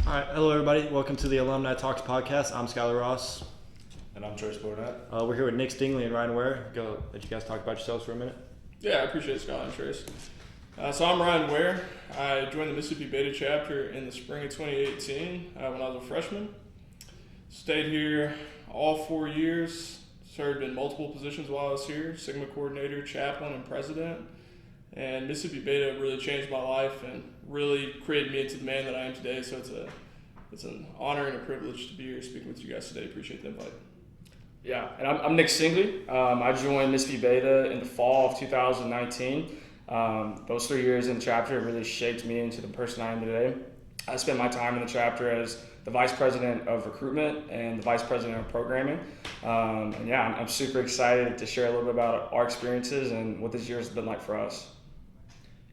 All right, hello everybody. Welcome to the Alumni Talks podcast. I'm Skylar Ross. And I'm Trace Burnett. We're here with Nick Stingley and Ryan Ware. Go let you guys talk about yourselves for a minute. Yeah, I appreciate it, Scott and Trace. So I'm Ryan Ware. I joined the Mississippi Beta chapter in the spring of 2018 when I was a freshman. Stayed here all 4 years. Served in multiple positions while I was here: Sigma coordinator, chaplain, and president. And Mississippi Beta really changed my life and really created me into the man that I am today. So it's an honor and a privilege to be here speaking with you guys today. Appreciate the invite. Yeah, and I'm Nick Stingley. I joined Mississippi Beta in the fall of 2019. Those 3 years in the chapter really shaped me into the person I am today. I spent my time in the chapter as the vice president of recruitment and the vice president of programming. I'm super excited to share a little bit about our experiences and what this year has been like for us.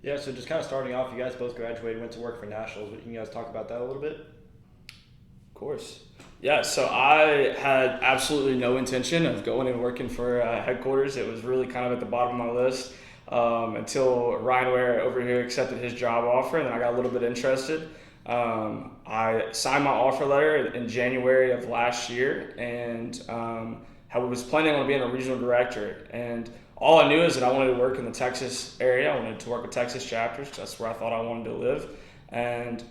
Yeah, so just kind of starting off, you guys both graduated, went to work for Nationals, but can you guys talk about that a little bit? Of course. Yeah, so I had absolutely no intention of going and working for headquarters. It was really kind of at the bottom of my list until Ryan Ware over here accepted his job offer, and then I got a little bit interested. I signed my offer letter in January of last year, and I was planning on being a regional director. And all I knew is that I wanted to work in the Texas area. I wanted to work with Texas chapters. That's where I thought I wanted to live. And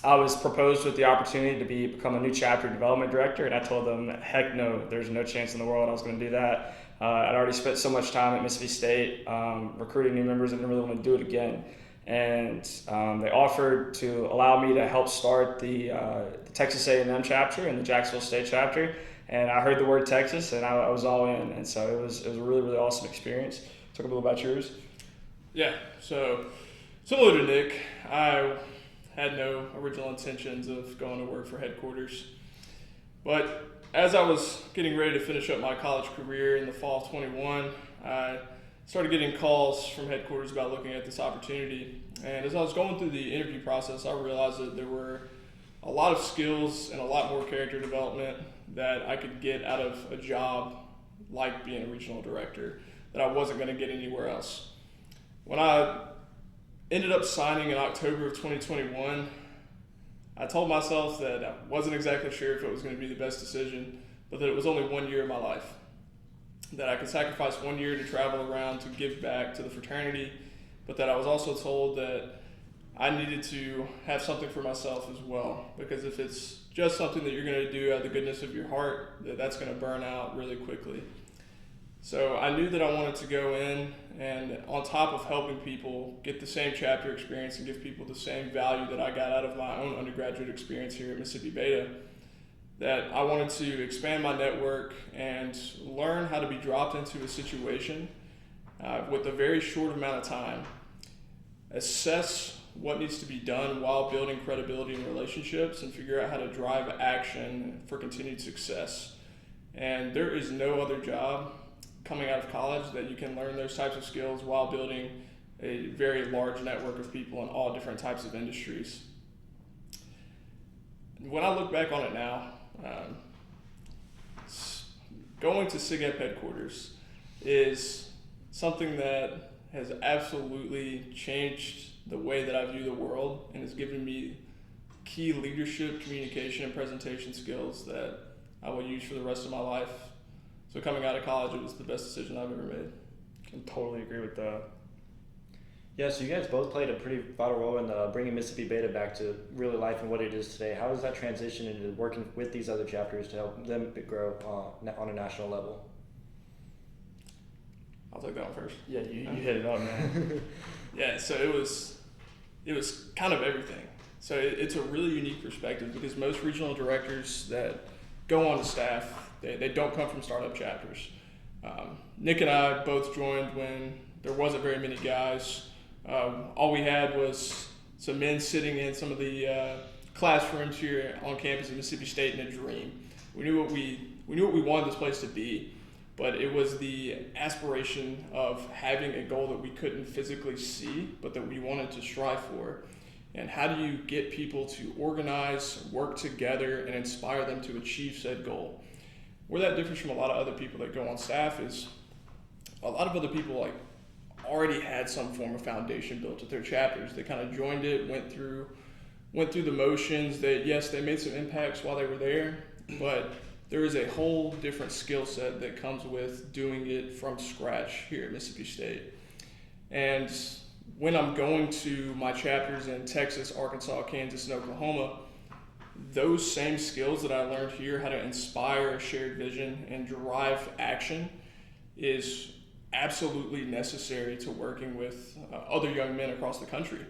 I was proposed with the opportunity to become a new chapter development director, and I told them, heck no, there's no chance in the world I was going to do that. I'd already spent so much time at Mississippi State recruiting new members. I didn't really want to do it again. And they offered to allow me to help start the Texas A&M chapter and the Jacksonville State chapter. And I heard the word Texas, and I was all in. And so it was a really, really awesome experience. Talk a little about yours. Yeah, so similar to Nick, I had no original intentions of going to work for headquarters. But as I was getting ready to finish up my college career in the fall of 21, I started getting calls from headquarters about looking at this opportunity. And as I was going through the interview process, I realized that there were a lot of skills and a lot more character development that I could get out of a job like being a regional director that I wasn't going to get anywhere else. When I ended up signing in October of 2021, I told myself that I wasn't exactly sure if it was going to be the best decision, but that it was only 1 year of my life. That I could sacrifice 1 year to travel around to give back to the fraternity, but that I was also told that I needed to have something for myself as well, because if it's just something that you're going to do out of the goodness of your heart, that's going to burn out really quickly. So I knew that I wanted to go in and, on top of helping people get the same chapter experience and give people the same value that I got out of my own undergraduate experience here at Mississippi Beta, that I wanted to expand my network and learn how to be dropped into a situation with a very short amount of time, assess what needs to be done while building credibility and relationships, and figure out how to drive action for continued success. And there is no other job coming out of college that you can learn those types of skills while building a very large network of people in all different types of industries. When I look back on it now, going to SIGEP headquarters is something that has absolutely changed the way that I view the world and has given me key leadership, communication, and presentation skills that I will use for the rest of my life. So coming out of college, it was the best decision I've ever made. Can totally agree with that. Yeah, so you guys both played a pretty vital role in bringing Mississippi Beta back to really life and what it is today. How does that transition into working with these other chapters to help them grow on a national level? I'll take that one first. Yeah, you hit it up, man. Yeah, so it was kind of everything. So it's a really unique perspective because most regional directors that go on to staff, they don't come from startup chapters. Nick and I both joined when there wasn't very many guys. All we had was some men sitting in some of the classrooms here on campus at Mississippi State in a dream. We knew what we wanted this place to be, but it was the aspiration of having a goal that we couldn't physically see, but that we wanted to strive for. And how do you get people to organize, work together, and inspire them to achieve said goal? Where that differs from a lot of other people that go on staff is a lot of other people already had some form of foundation built at their chapters. They kind of joined it, went through went through the motions. They made some impacts while they were there, but there is a whole different skill set that comes with doing it from scratch here at Mississippi State. And when I'm going to my chapters in Texas, Arkansas, Kansas, and Oklahoma, those same skills that I learned here, how to inspire a shared vision and drive action, is absolutely necessary to working with other young men across the country.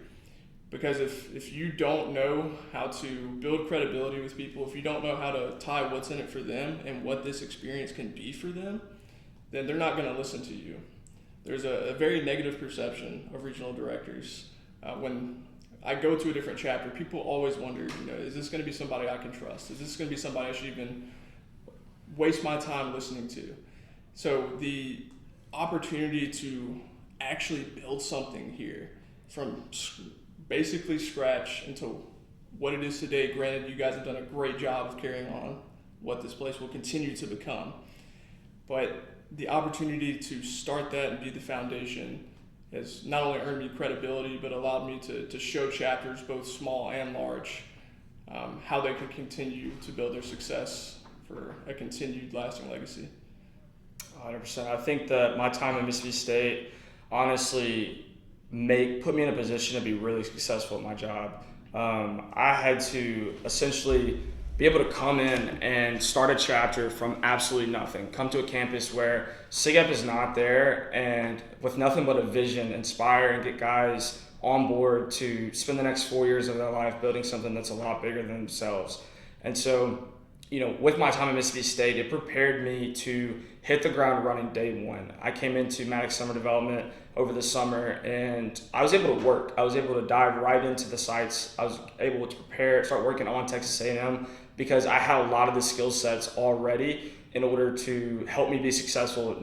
Because if you don't know how to build credibility with people, if you don't know how to tie what's in it for them and what this experience can be for them, then they're not going to listen to you. There's a very negative perception of regional directors. When I go to a different chapter, people always wonder, is this going to be somebody I can trust? Is this going to be somebody I should even waste my time listening to? So the opportunity to actually build something here from basically scratch into what it is today. Granted, you guys have done a great job of carrying on what this place will continue to become. But the opportunity to start that and be the foundation has not only earned me credibility, but allowed me to show chapters, both small and large, how they can continue to build their success for a continued lasting legacy. 100%. I think that my time at Mississippi State honestly put me in a position to be really successful at my job. I had to essentially be able to come in and start a chapter from absolutely nothing. Come to a campus where SIGEP is not there, and with nothing but a vision, inspire and get guys on board to spend the next 4 years of their life building something that's a lot bigger than themselves. And so, with my time at Mississippi State, it prepared me to hit the ground running day one. I came into Maddox Summer Development over the summer, and I was able to work. I was able to dive right into the sites. I was able to start working on Texas A&M, because I had a lot of the skill sets already in order to help me be successful,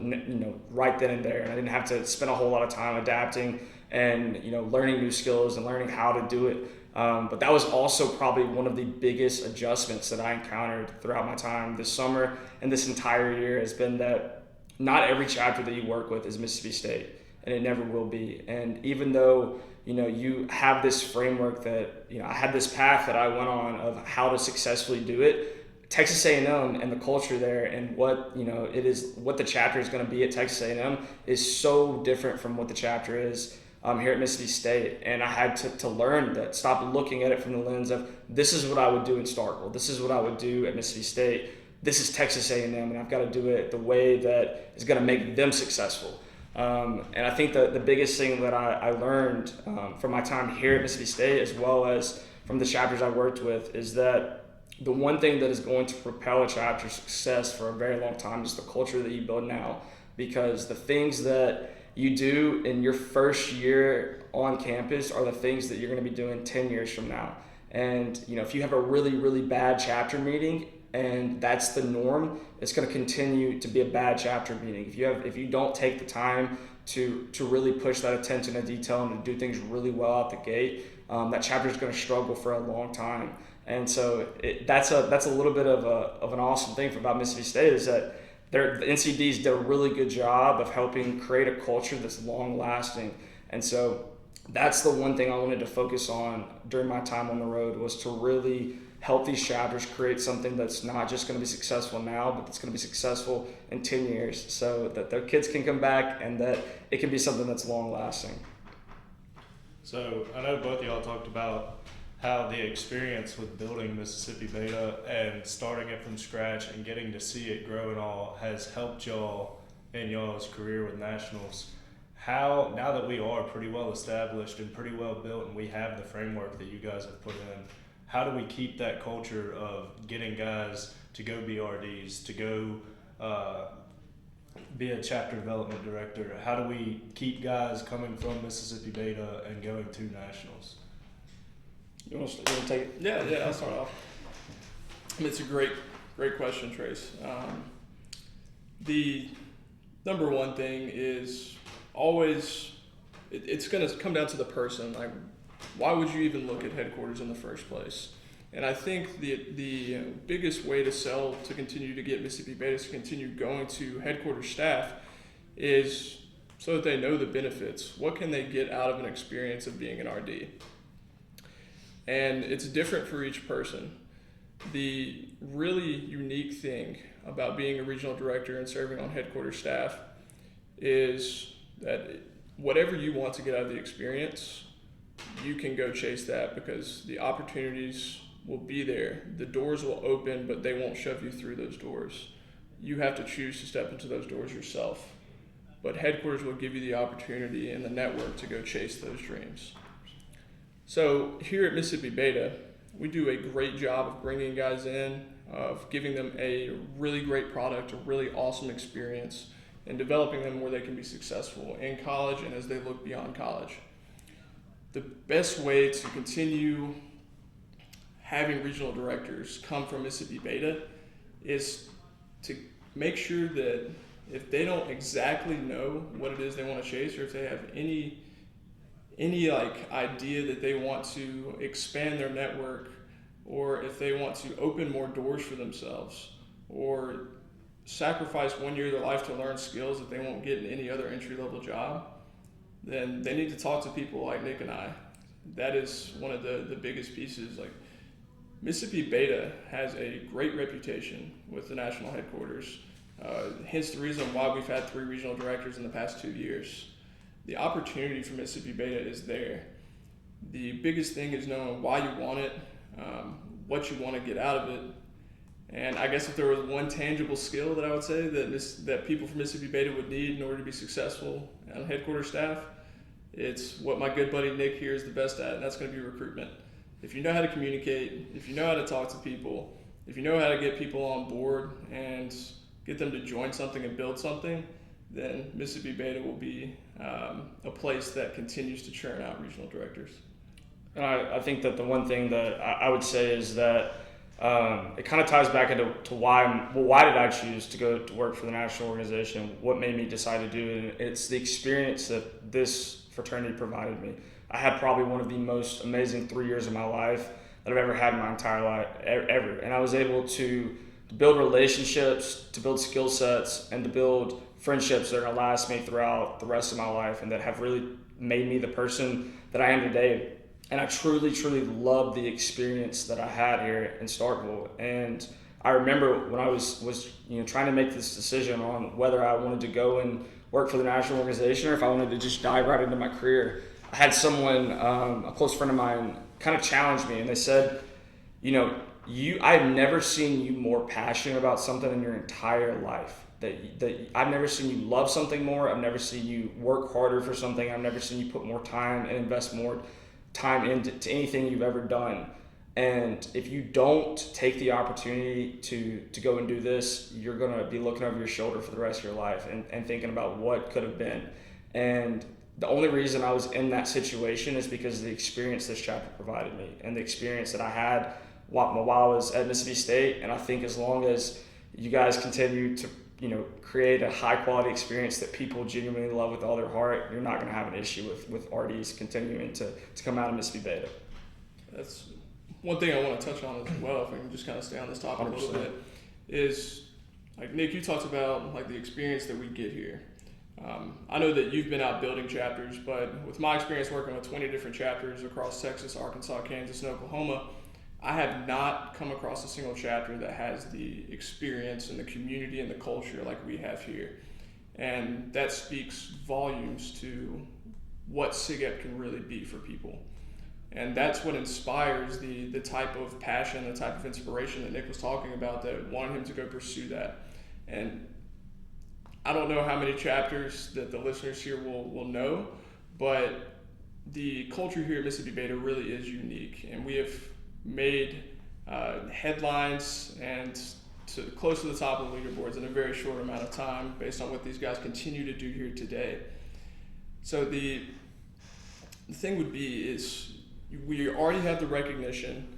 right then and there. And I didn't have to spend a whole lot of time adapting and, learning new skills and learning how to do it. But that was also probably one of the biggest adjustments that I encountered throughout my time this summer and this entire year, has been that not every chapter that you work with is Mississippi State, and it never will be. And even though, you have this framework that, I had this path that I went on of how to successfully do it, Texas A&M and the culture there and what, what the chapter is going to be at Texas A&M is so different from what the chapter is here at Mississippi State. And I had to learn that, stop looking at it from the lens of, this is what I would do in Starkville, this is what I would do at Mississippi State, this is Texas A&M, and I've got to do it the way that is going to make them successful. And I think the biggest thing that I learned from my time here at Mississippi State, as well as from the chapters I worked with, is that the one thing that is going to propel a chapter's success for a very long time is the culture that you build now. Because the things that you do in your first year on campus are the things that you're going to be doing 10 years from now. And if you have a really, really bad chapter meeting and that's the norm, it's going to continue to be a bad chapter meeting. If you don't take the time to really push that attention to detail and to do things really well out the gate, that chapter is going to struggle for a long time. And so that's a little bit of an awesome thing about Mississippi State, is that the NCDs did a really good job of helping create a culture that's long lasting. And so that's the one thing I wanted to focus on during my time on the road, was to really help these chapters create something that's not just going to be successful now, but that's going to be successful in 10 years, so that their kids can come back and that it can be something that's long lasting. So I know both of y'all talked about how the experience with building Mississippi Beta and starting it from scratch and getting to see it grow and all has helped y'all in y'all's career with nationals. How, now that we are pretty well established and pretty well built and we have the framework that you guys have put in, how do we keep that culture of getting guys to go be RDs, to go be a chapter development director? How do we keep guys coming from Mississippi Beta and going to nationals? You want to take it? Yeah, I'll start off. It's a great question, Trace. The number one thing is always, it's going to come down to the person. Like, why would you even look at headquarters in the first place? And I think the biggest way to sell, to continue to get Mississippi Beta to continue going to headquarters staff, is so that they know the benefits. What can they get out of an experience of being an RD? and it's different for each person. The really unique thing about being a regional director and serving on headquarters staff is that whatever you want to get out of the experience, you can go chase that because the opportunities will be there. The doors will open, but they won't shove you through those doors. You have to choose to step into those doors yourself. But headquarters will give you the opportunity and the network to go chase those dreams. So here at Mississippi Beta, we do a great job of bringing guys in, of giving them a really great product, a really awesome experience, and developing them where they can be successful in college and as they look beyond college. The best way to continue having regional directors come from Mississippi Beta is to make sure that if they don't exactly know what it is they want to chase, or if they have any like idea that they want to expand their network, or if they want to open more doors for themselves, or sacrifice 1 year of their life to learn skills that they won't get in any other entry-level job, then they need to talk to people like Nick and I. That is one of the biggest pieces. Like, Mississippi Beta has a great reputation with the national headquarters. Hence the reason why we've had 3 regional directors in the past 2 years. The opportunity for Mississippi Beta is there. The biggest thing is knowing why you want it, what you want to get out of it. And I guess if there was one tangible skill that I would say that people from Mississippi Beta would need in order to be successful on headquarters staff, it's what my good buddy Nick here is the best at, and that's going to be recruitment. If you know how to communicate, if you know how to talk to people, if you know how to get people on board and get them to join something and build something, then Mississippi Beta will be a place that continues to churn out regional directors. And I think that the one thing that I would say is that it kind of ties back into why did I choose to go to work for the national organization? What made me decide to do it? And it's the experience that this fraternity provided me. I had probably one of the most amazing 3 years of my life that I've ever had in my entire life, ever. And I was able to build relationships, to build skill sets, and to build friendships that are going to last me throughout the rest of my life and that have really made me the person that I am today. And I truly, truly love the experience that I had here in Starkville. And I remember when I was trying to make this decision on whether I wanted to go and work for the national organization or if I wanted to just dive right into my career, I had someone, a close friend of mine, kind of challenge me, and they said, I've never seen you more passionate about something in your entire life. That I've never seen you love something more. I've never seen you work harder for something. I've never seen you put more time and invest more time into anything you've ever done. And if you don't take the opportunity to go and do this, you're going to be looking over your shoulder for the rest of your life and thinking about what could have been. And the only reason I was in that situation is because of the experience this chapter provided me and the experience that I had while I was at Mississippi State. And I think as long as you guys continue to create a high quality experience that people genuinely love with all their heart, you're not going to have an issue with RDs continuing to come out of Mississippi Beta. That's one thing I want to touch on as well, if I can just kind of stay on this topic 100%. A little bit, is like Nick, you talked about like the experience that we get here. I know that you've been out building chapters, but with my experience working with 20 different chapters across Texas, Arkansas, Kansas, and Oklahoma, I have not come across a single chapter that has the experience and the community and the culture like we have here. And that speaks volumes to what SIGEP can really be for people. And that's what inspires the type of passion, the type of inspiration that Nick was talking about that wanted him to go pursue that. And I don't know how many chapters that the listeners here will know, but the culture here at Mississippi Beta really is unique. And we have made headlines and close to the top of the leaderboards in a very short amount of time based on what these guys continue to do here today. So the thing would be is we already have the recognition.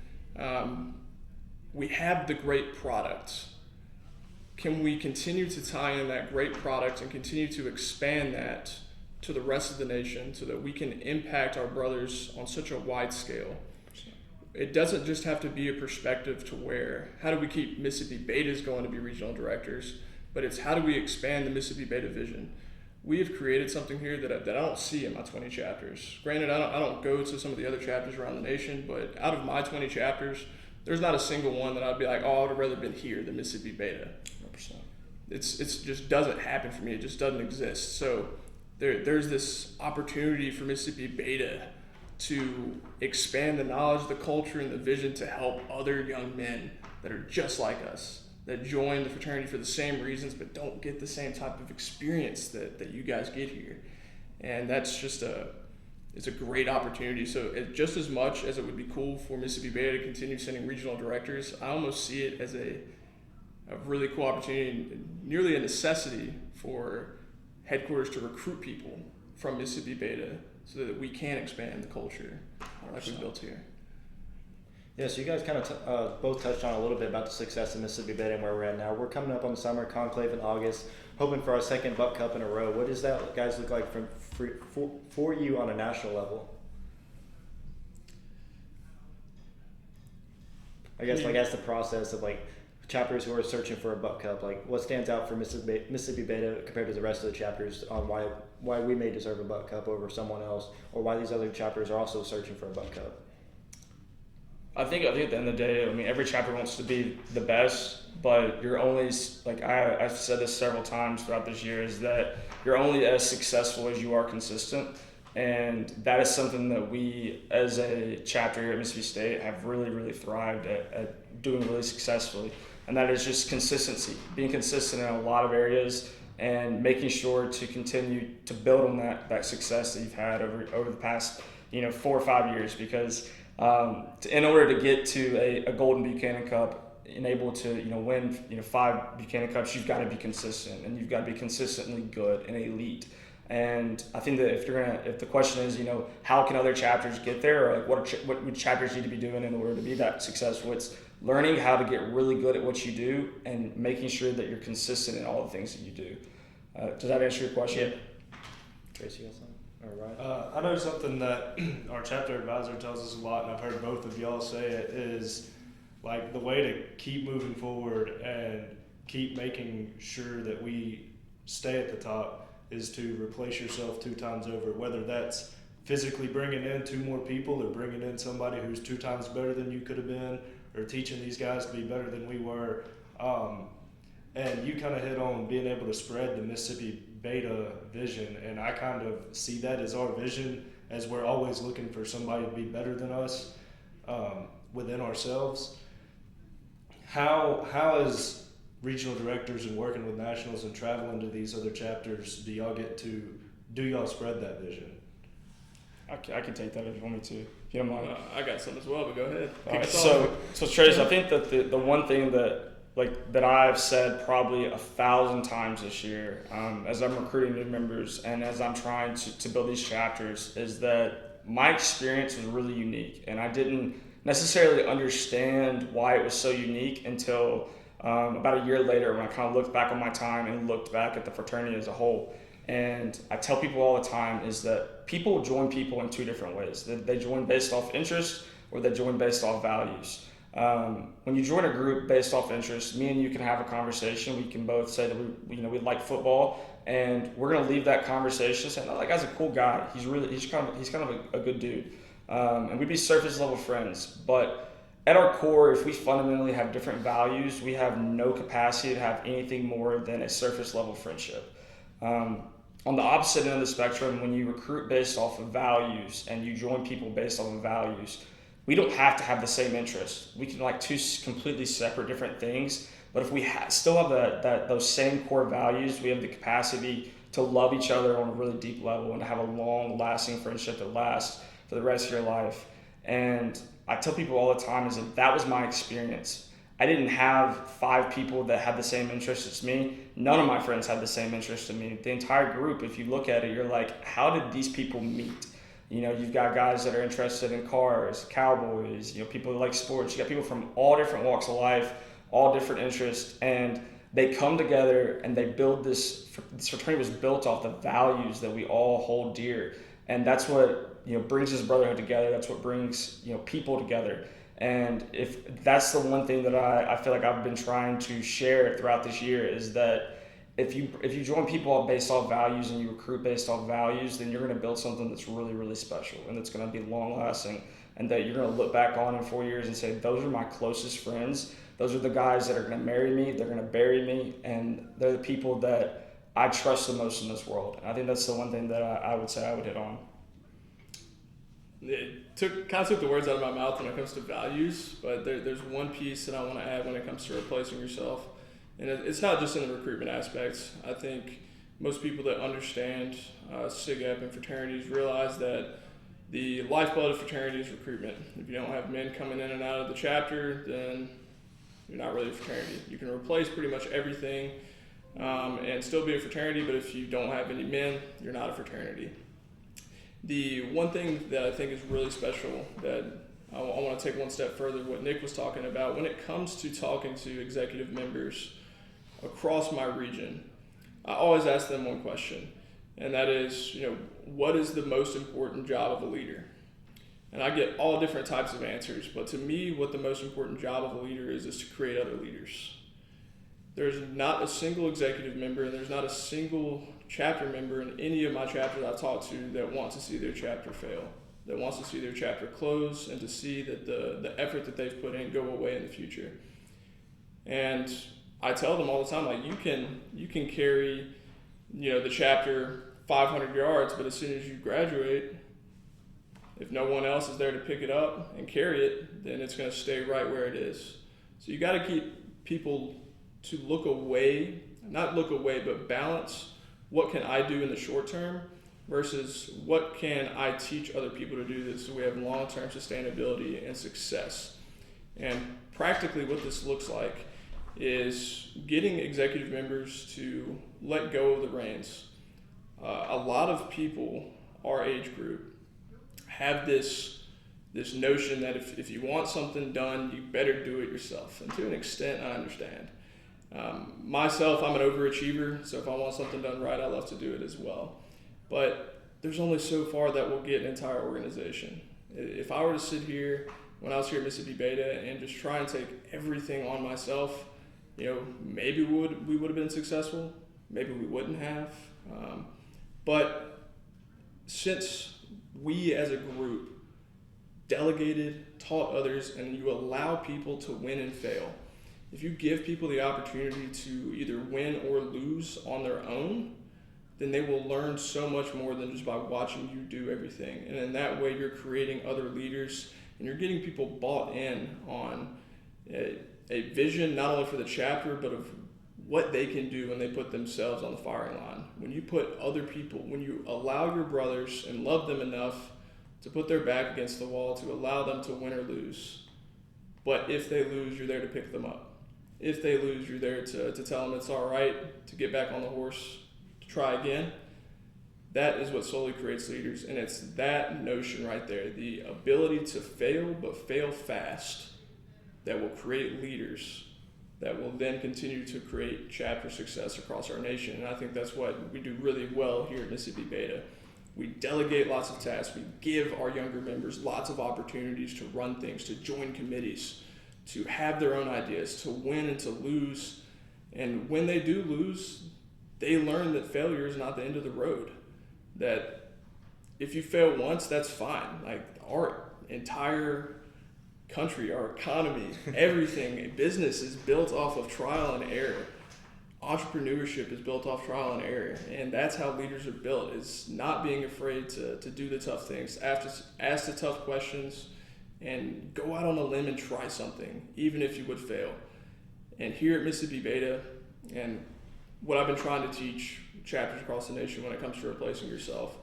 We have the great product. Can we continue to tie in that great product and continue to expand that to the rest of the nation so that we can impact our brothers on such a wide scale? It doesn't just have to be a perspective to where, how do we keep Mississippi Betas going to be regional directors, but it's how do we expand the Mississippi Beta vision? we have created something here that I don't see in my 20 chapters. Granted, I don't go to some of the other chapters around the nation, but out of my 20 chapters, there's not a single one that I'd be like, oh, I would have rather been here than Mississippi Beta. 100%. It's just doesn't happen for me. It just doesn't exist. So there's this opportunity for Mississippi Beta to expand the knowledge, the culture, and the vision to help other young men that are just like us, that join the fraternity for the same reasons but don't get the same type of experience that you guys get here. And that's just it's a great opportunity. So just as much as it would be cool for Mississippi Beta to continue sending regional directors, I almost see it as a really cool opportunity and nearly a necessity for headquarters to recruit people from Mississippi Beta so that we can expand the culture like we built here. Yeah, so you guys kind of both touched on a little bit about the success of Mississippi Beta and where we're at now. We're coming up on the summer conclave in August, hoping for our second Buck Cup in a row. What does that, guys, look like for you on a national level? I guess the process of like chapters who are searching for a Buck Cup, like what stands out for Mississippi Beta compared to the rest of the chapters on why we may deserve a Buck Cup over someone else, or why these other chapters are also searching for a Buck Cup? I think at the end of the day, I mean, every chapter wants to be the best, but you're only, like I've said this several times throughout this year, is that you're only as successful as you are consistent. And that is something that we, as a chapter here at Mississippi State, have really, really thrived at doing really successfully. And that is just consistency, being consistent in a lot of areas and making sure to continue to build on that success that you've had over the past 4 or 5 years, because in order to get to a Golden Buchanan Cup and able to win 5 Buchanan Cups, you've got to be consistent, and you've got to be consistently good and elite. And I think that if the question is how can other chapters get there, or like what would chapters need to be doing in order to be that successful, it's learning how to get really good at what you do and making sure that you're consistent in all the things that you do. Does that answer your question? Yeah. Tracy, you got something? All right. I know something that our chapter advisor tells us a lot, and I've heard both of y'all say it, is like the way to keep moving forward and keep making sure that we stay at the top is to replace yourself 2 times over, whether that's physically bringing in 2 more people or bringing in somebody who's 2 times better than you could have been, or teaching these guys to be better than we were. And you kind of hit on being able to spread the Mississippi Beta vision, and I kind of see that as our vision, as we're always looking for somebody to be better than us within ourselves. How is regional directors and working with nationals and traveling to these other chapters, do y'all spread that vision? I can take that if you want me to, if you don't mind. I got some as well, but go ahead. Right, so Trace, I think that the one thing that I've said probably 1,000 times this year, as I'm recruiting new members and as I'm trying to build these chapters, is that my experience was really unique, and I didn't necessarily understand why it was so unique until about a year later, when I kind of looked back on my time and looked back at the fraternity as a whole. And I tell people all the time is that people join people in 2 different ways. They join based off interest, or they join based off values. When you join a group based off interest, me and you can have a conversation. We can both say that we like football, and we're gonna leave that conversation saying, "Oh, that guy's a cool guy. He's kind of a good dude," and we'd be surface level friends. But at our core, if we fundamentally have different values, we have no capacity to have anything more than a surface level friendship. On the opposite end of the spectrum, when you recruit based off of values and you join people based off of values, we don't have to have the same interests. We can like 2 completely separate different things, but if we still have those same core values, we have the capacity to love each other on a really deep level and to have a long lasting friendship that lasts for the rest of your life. And I tell people all the time is that was my experience. I didn't have 5 people that had the same interests as me. None of my friends had the same interest as me. The entire group, if you look at it, you're like, how did these people meet? You've got guys that are interested in cars, cowboys, people who like sports. You got people from all different walks of life, all different interests, and they come together and they build this fraternity was built off the values that we all hold dear. And that's what brings this brotherhood together. That's what brings people together. And if that's the one thing that I feel like I've been trying to share throughout this year, is that if you join people based off values and you recruit based off values, then you're going to build something that's really, really special and that's going to be long lasting, and that you're going to look back on in 4 years and say, those are my closest friends. Those are the guys that are going to marry me, they're going to bury me, and they're the people that I trust the most in this world. And I think that's the one thing that I would say I would hit on. It kind of took the words out of my mouth when it comes to values, but there's one piece that I want to add when it comes to replacing yourself. And it's not just in the recruitment aspects. I think most people that understand SIGEP and fraternities realize that the lifeblood of fraternity is recruitment. If you don't have men coming in and out of the chapter, then you're not really a fraternity. You can replace pretty much everything and still be a fraternity, but if you don't have any men, you're not a fraternity. The one thing that I think is really special that I want to take one step further, what Nick was talking about, when it comes to talking to executive members across my region, I always ask them one question, and that is, what is the most important job of a leader? And I get all different types of answers, but to me, what the most important job of a leader is to create other leaders. There's not a single executive member, and there's not a single chapter member in any of my chapters I've talked to that wants to see their chapter fail, that wants to see their chapter close, and to see that the effort that they've put in go away in the future. And I tell them all the time, like, you can carry, the chapter 500 yards, but as soon as you graduate, if no one else is there to pick it up and carry it, then it's going to stay right where it is. So you got to keep people to not look away, but balance what can I do in the short term versus what can I teach other people to do this so we have long-term sustainability and success. And practically what this looks like is getting executive members to let go of the reins. A lot of people, our age group, have this notion that if you want something done, you better do it yourself. And to an extent, I understand. Myself, I'm an overachiever, so if I want something done right, I love to do it as well. But there's only so far that will get an entire organization. If I were to sit here when I was here at Mississippi Beta and just try and take everything on myself, maybe we would have been successful, maybe we wouldn't have. But since we as a group delegated, taught others, and you allow people to win and fail, if you give people the opportunity to either win or lose on their own, then they will learn so much more than just by watching you do everything. And in that way, you're creating other leaders, and you're getting people bought in on a vision, not only for the chapter, but of what they can do when they put themselves on the firing line. When you put other people, when you allow your brothers and love them enough to put their back against the wall, to allow them to win or lose. But if they lose, you're there to pick them up. If they lose, you're there to tell them it's all right, to get back on the horse, to try again. That is what solely creates leaders, and it's that notion right there, the ability to fail, but fail fast, that will create leaders that will then continue to create chapter success across our nation. And I think that's what we do really well here at Mississippi Beta. We delegate lots of tasks. We give our younger members lots of opportunities to run things, to join committees, to have their own ideas, to win and to lose. And when they do lose, they learn that failure is not the end of the road. That if you fail once, that's fine. Like, our entire country, our economy, everything, business is built off of trial and error. Entrepreneurship is built off trial and error, and that's how leaders are built, is not being afraid to do the tough things, ask the tough questions, and go out on a limb and try something, even if you would fail. And here at Mississippi Beta, and what I've been trying to teach chapters across the nation when it comes to replacing yourself,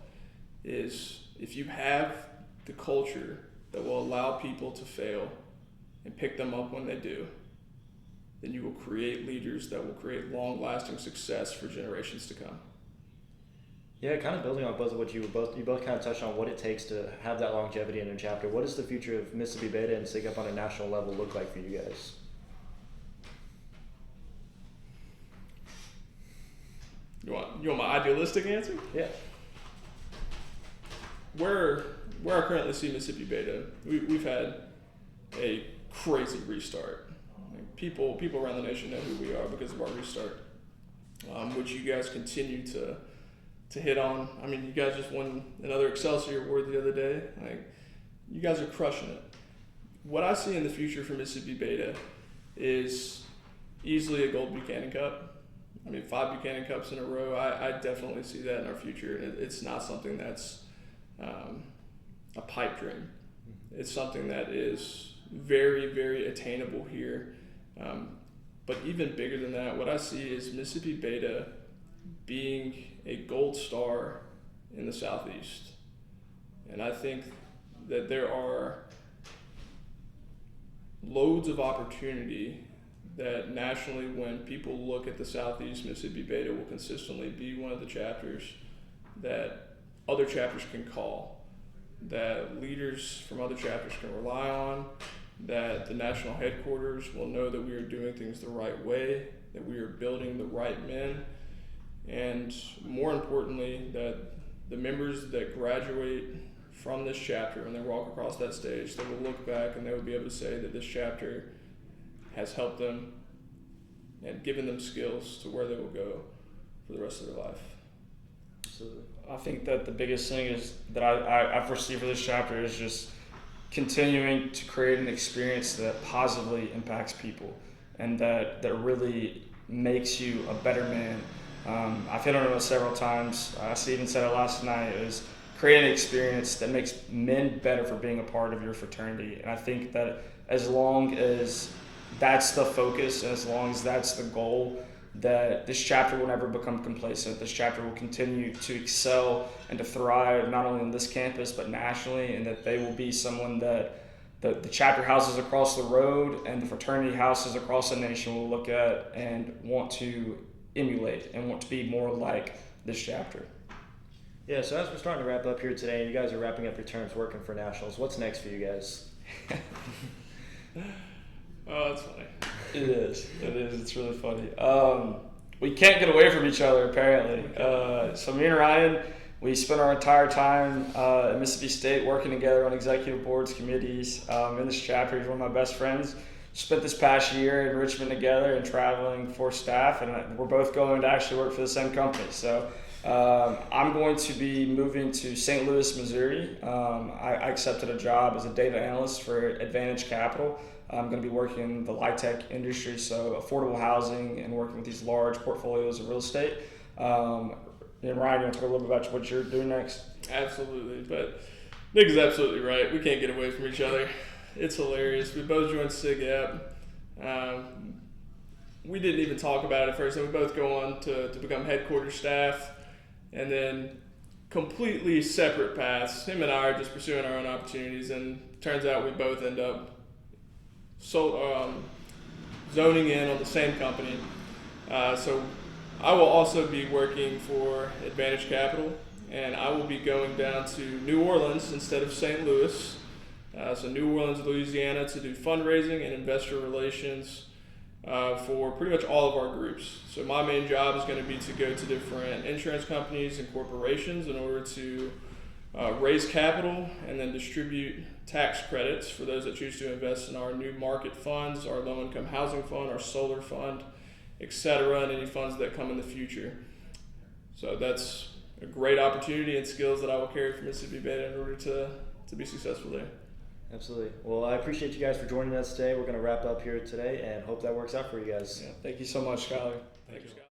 is if you have the culture that will allow people to fail and pick them up when they do, then you will create leaders that will create long-lasting success for generations to come. Yeah, kind of building on both of what you both kind of touched on what it takes to have that longevity in a chapter. What does the future of Mississippi Beta and SIGEP on a national level look like for you guys? You want my idealistic answer? Yeah. Where I currently see Mississippi Beta, we've had a crazy restart. Like, people around the nation know who we are because of our restart. which you guys continue to hit on. I mean, you guys just won another Excelsior Award the other day. Like, you guys are crushing it. What I see in the future for Mississippi Beta is easily a Gold Buchanan Cup. I mean, 5 Buchanan Cups in a row. I definitely see that in our future. It's not something that's a pipe dream. It's something that is very, very attainable here. But even bigger than that, what I see is Mississippi Beta being a gold star in the Southeast. And I think that there are loads of opportunity that nationally, when people look at the Southeast, Mississippi Beta will consistently be one of the chapters that other chapters can call, that leaders from other chapters can rely on, that the national headquarters will know that we are doing things the right way, that we are building the right men, and more importantly, that the members that graduate from this chapter, when they walk across that stage, they will look back and they will be able to say that this chapter has helped them and given them skills to where they will go for the rest of their life. So I think that the biggest thing is that I foresee for this chapter is just continuing to create an experience that positively impacts people and that really makes you a better man. I've hit on it several times. Steven said it last night. It was create an experience that makes men better for being a part of your fraternity. And I think that as long as that's the focus, and as long as that's the goal, that this chapter will never become complacent. This chapter will continue to excel and to thrive, not only on this campus, but nationally, and that they will be someone that the chapter houses across the road and the fraternity houses across the nation will look at and want to emulate and want to be more like this chapter. Yeah, so as we're starting to wrap up here today, and you guys are wrapping up your terms working for Nationals, what's next for you guys? Oh, that's funny. It is. It's really funny. We can't get away from each other, apparently. So me and Ryan, we spent our entire time at Mississippi State working together on executive boards, committees. In this chapter, he's one of my best friends. Spent this past year in Richmond together and traveling for staff, and we're both going to actually work for the same company. So I'm going to be moving to St. Louis, Missouri. I accepted a job as a data analyst for Advantage Capital. I'm going to be working in the high-tech industry, so affordable housing and working with these large portfolios of real estate. And Ryan, you want to talk a little bit about what you're doing next? Absolutely, but Nick is absolutely right. We can't get away from each other. It's hilarious. We both joined SIGAP. We didn't even talk about it at first, and we both go on to become headquarters staff, and then completely separate paths. Him and I are just pursuing our own opportunities, and turns out we both end up zoning in on the same company. So I will also be working for Advantage Capital, and I will be going down to New Orleans instead of St. Louis. So New Orleans, Louisiana, to do fundraising and investor relations for pretty much all of our groups. So my main job is going to be to go to different insurance companies and corporations in order to raise capital and then distribute tax credits for those that choose to invest in our new market funds, our low-income housing fund, our solar fund, etc., and any funds that come in the future. So that's a great opportunity and skills that I will carry from Mississippi Beta in order to be successful there. Absolutely. Well, I appreciate you guys for joining us today. We're going to wrap up here today and hope that works out for you guys. Yeah, thank you so much, Skylar. Thank you, Scott.